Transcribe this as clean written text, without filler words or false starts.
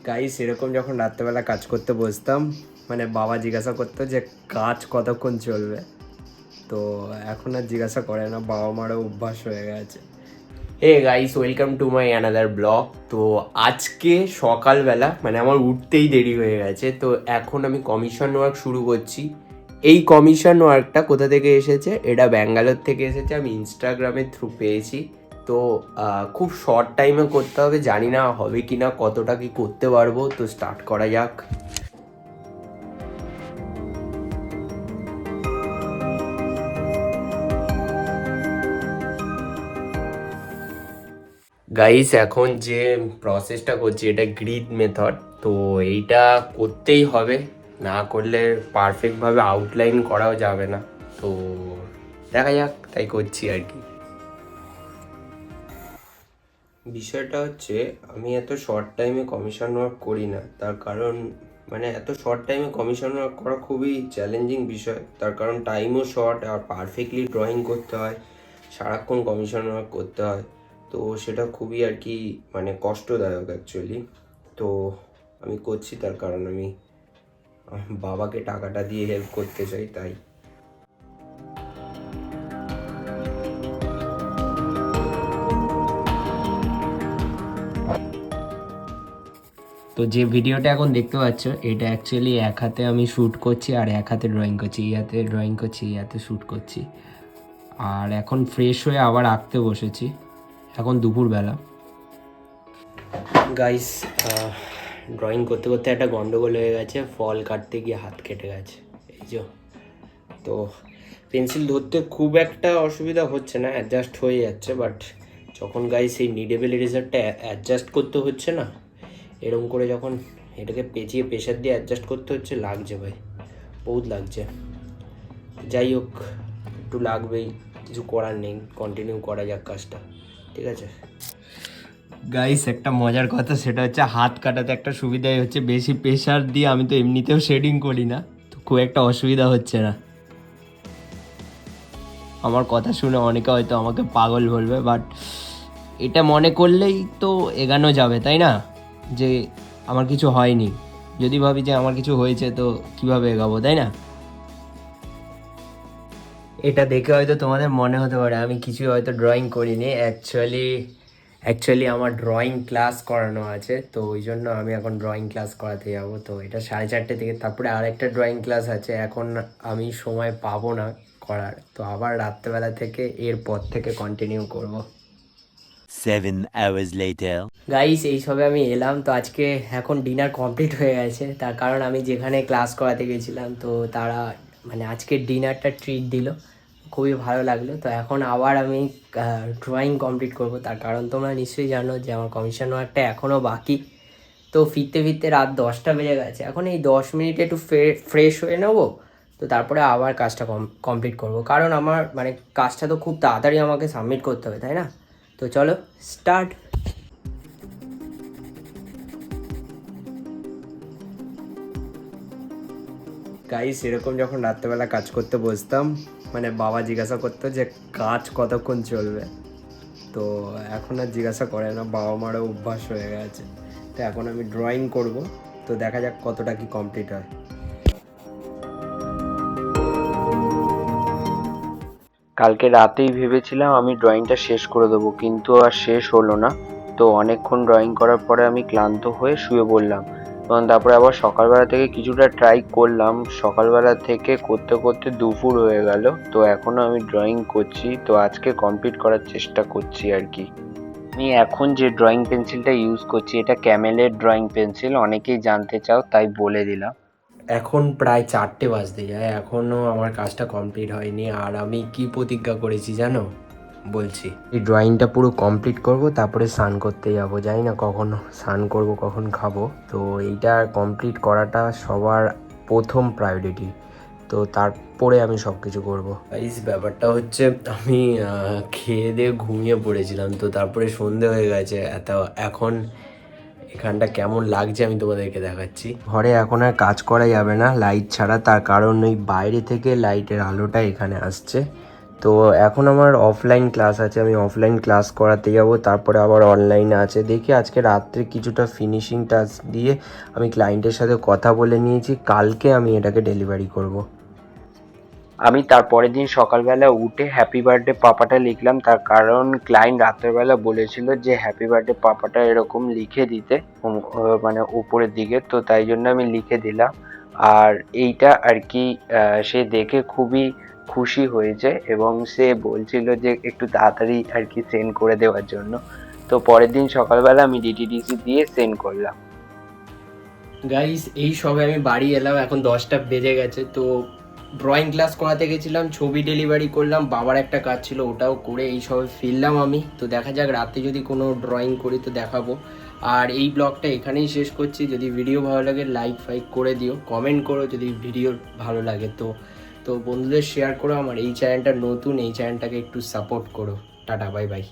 Guys এরকম যখন রাত্রেবেলা কাজ করতে বসতাম, মানে বাবা জিজ্ঞাসা করতো যে কাজ কতক্ষণ চলবে। তো এখন আর জিজ্ঞাসা করে না, বাবা মারও অভ্যাস হয়ে গেছে। Hey guys, welcome to my another blog. তো আজকে সকালবেলা মানে আমার উঠতেই দেরি হয়ে গেছে, তো এখন আমি কমিশন ওয়ার্ক শুরু করছি। এই কমিশন ওয়ার্কটা কোথা থেকে এসেছে? এটা ব্যাঙ্গালোর থেকে এসেছে, আমি ইনস্টাগ্রামের থ্রু পেয়েছি। তো খুব শর্ট টাইমে করতে হবে, জানি না হবে কি না, কতটা কি করতে পারবো। তো স্টার্ট করা যাক। গাইস এখন যে প্রসেসটা করছি এটা গ্রিড মেথড। তো এইটা করতেই হবে, না করলে পারফেক্টভাবে আউটলাইন করাও যাবে না। তো দেখা যাক, তাই করছি আর কি। বিষয়টা হচ্ছে আমি এত শর্ট টাইমে কমিশন ওয়ার্ক করি না, তার কারণ মানে এত শর্ট টাইমে কমিশন ওয়ার্ক করা খুবই চ্যালেঞ্জিং বিষয়। তার কারণ টাইমও শর্ট আর পারফেক্টলি ড্রয়িং করতে হয়, সারাক্ষণ কমিশন ওয়ার্ক করতে হয়। তো সেটা খুবই আর কি মানে কষ্টদায়ক অ্যাকচুয়ালি। তো আমি করছি তার কারণ আমি বাবাকে টাকাটা দিয়ে হেল্প করতে চাই, তাই। তো যে ভিডিওটা এখন দেখতে পাচ্ছ, এটা অ্যাকচুয়ালি এক হাতে আমি শ্যুট করছি আর এক হাতে ড্রয়িং করছি, এই হাতে ড্রয়িং করছি, এই হাতে শ্যুট করছি। আর এখন ফ্রেশ হয়ে আবার আঁকতে বসেছি, এখন দুপুরবেলা। গাইস ড্রয়িং করতে করতে একটা গন্ডগোল হয়ে গেছে, ফল কাটতে গিয়ে হাত কেটে গেছে, এই যে। তো পেন্সিল ধরতে খুব একটা অসুবিধা হচ্ছে না, অ্যাডজাস্ট হয়ে যাচ্ছে, বাট যখন গাইস এই নিডেবল ইরেজারটা অ্যাডজাস্ট করতে হচ্ছে না, এরকম করে যখন এটাকে পেঁচিয়ে প্রেশার দিয়ে অ্যাডজাস্ট করতে হচ্ছে, লাগছে ভাই, বহুত লাগছে। যাই হোক, একটু লাগবেই, কিছু করার নেই, কন্টিনিউ করা যাক কাজটা, ঠিক আছে। গাইস একটা মজার কথা, সেটা হচ্ছে হাত কাটাতে একটা সুবিধাই হচ্ছে, বেশি প্রেশার দিয়ে আমি তো এমনিতেও শেডিং করি না, তো খুব একটা অসুবিধা হচ্ছে না। আমার কথা শুনে অনেকে হয়তো আমাকে পাগল বলবে, বাট এটা মনে করলেই তো এগানো যাবে, তাই না? যে আমার কিছু হয়নি, যদি ভাবি যে আমার কিছু হয়েছে, তো কিভাবে এগাবো, তাই না? এটা দেখে হয়তো তোমাদের মনে হতে পারে আমি কিছু হয়তো ড্রয়িং করিনি, অ্যাকচুয়ালি আমার ড্রয়িং ক্লাস করানো আছে, তো ওই জন্য আমি এখন ড্রয়িং ক্লাস করাতে যাব। তো এটা 4:30 থেকে, তারপরে আরেকটা ড্রয়িং ক্লাস আছে, এখন আমি সময় পাবো না করার, তো আবার রাত্রেবেলা থেকে এরপর থেকে কন্টিনিউ করব। 7 hours later. গাইস এইসবে আমি এলাম, তো আজকে এখন ডিনার কমপ্লিট হয়ে গেছে, তার কারণ আমি যেখানে ক্লাস করাতে গেছিলাম, তো তারা মানে আজকে ডিনারটা ট্রিট দিল, খুবই ভালো লাগলো। তো এখন আবার আমি ড্রয়িং কমপ্লিট করব, তার কারণ তোমরা নিশ্চয়ই জানো যে আমার কমিশন ওয়ার্কটা এখনও বাকি। তো ফিরতে ফিরতে রাত 10টা বেজে গেছে, এখন এই 10 মিনিটে একটু ফ্রেশ হয়ে নেবো, তো তারপরে আবার কাজটা কমপ্লিট করব, কারণ আমার মানে কাজটা তো খুব তাড়াতাড়ি আমাকে সাবমিট করতে হবে, তাই না? তো চলো স্টার্ট। গাইস এরকম যখন রাত্রেবেলা কাজ করতে বসতাম, মানে বাবা জিজ্ঞাসা করতো যে কাজ কতক্ষণ চলবে। তো এখন আর জিজ্ঞাসা করে না, বাবা মারও অভ্যাস হয়ে গেছে। তো এখন আমি ড্রয়িং করব, তো দেখা যাক কতটা কি কমপ্লিট হয়। কালকে রাতেই ভেবেছিলাম আমি ড্রয়িংটা শেষ করে দেবো, কিন্তু আর শেষ হলো না। তো অনেকক্ষণ ড্রয়িং করার পরে আমি ক্লান্ত হয়ে শুয়ে পড়লাম, এবং তারপরে আবার সকালবেলা থেকে কিছুটা ট্রাই করলাম, সকালবেলা থেকে করতে করতে দুপুর হয়ে গেল। তো এখনও আমি ড্রয়িং করছি, তো আজকে কমপ্লিট করার চেষ্টা করছি আর কি। আমি এখন যে ড্রয়িং পেন্সিলটা ইউজ করছি, এটা ক্যামেলের ড্রয়িং পেন্সিল, অনেকেই জানতে চাও তাই বলে দিলাম। এখন প্রায় 4টে বাজতে যায়, এখনও আমার কাজটা কমপ্লিট হয়নি, আর আমি কি প্রতিজ্ঞা করেছি জানো? বলছি, এই ড্রয়িংটা পুরো কমপ্লিট করব, তারপরে স্নান করতে যাব, জানি না কখন স্নান করব, কখন খাবো। তো এইটা কমপ্লিট করাটা সবার প্রথম প্রায়োরিটি, তো তারপরে আমি সব কিছু করবো। এই ব্যাপারটা হচ্ছে আমি খেয়ে দিয়ে ঘুমিয়ে পড়েছিলাম, তো তারপরে সন্ধে হয়ে গেছে, এখন এখানটা কেমন লাগছে আমি তোমাদেরকে দেখাচ্ছি। ঘরে এখন আর কাজ করা যাবে না লাইট ছাড়া, তার কারণ ওই বাইরে থেকে লাইটের আলোটা এখানে আসছে। তো এখন আমার অফলাইন ক্লাস আছে, আমি অফলাইন ক্লাস করাতে যাব, তারপরে আবার অনলাইনে আছে। দেখি আজকে রাত্রে কিছুটা ফিনিশিং টাচ দিয়ে আমি ক্লায়েন্টের সাথে কথা বলে নিয়েছি, কালকে আমি এটাকে ডেলিভারি করব। আমি তার পরের দিন সকালবেলা উঠে হ্যাপি বার্থডে পাপাটা লিখলাম, তার কারণ ক্লায়েন্ট রাত্রেবেলা বলেছিল যে হ্যাপি বার্থডে পাপাটা এরকম লিখে দিতে, মানে উপরের দিকে, তো তাই জন্য আমি লিখে দিলাম। আর এইটা আর কি সে দেখে খুবই খুশি হয়েছে এবং সে বলছিল যে একটু তাড়াতাড়ি আর কি সেন্ড করে দেওয়ার জন্য। তো পরের দিন সকালবেলা আমি ডিটিডিসি দিয়ে সেন্ড করলাম। গাইস এই সবে আমি বাড়ি এলাম, এখন 10টা বেজে গেছে। তো ড্রয়িং ক্লাস করাতে গেছিলাম, ছবি ডেলিভারি করলাম, বাবার একটা কাজ ছিল ওটাও করে এই সবে ফিরলাম আমি। তো দেখা যাক রাতে যদি কোনো ড্রয়িং করি তো দেখাবো। আর এই ব্লগটা এখানেই শেষ করছি। যদি ভিডিও ভালো লাগে লাইক ফাইক করে দিও, কমেন্ট করো যদি ভিডিও ভালো লাগে। তো তো বন্ধুদের শেয়ার করো, আমার এই চ্যানেলটা নতুন, এই চ্যানেলটাকে একটু সাপোর্ট করো। Tata, bye bye.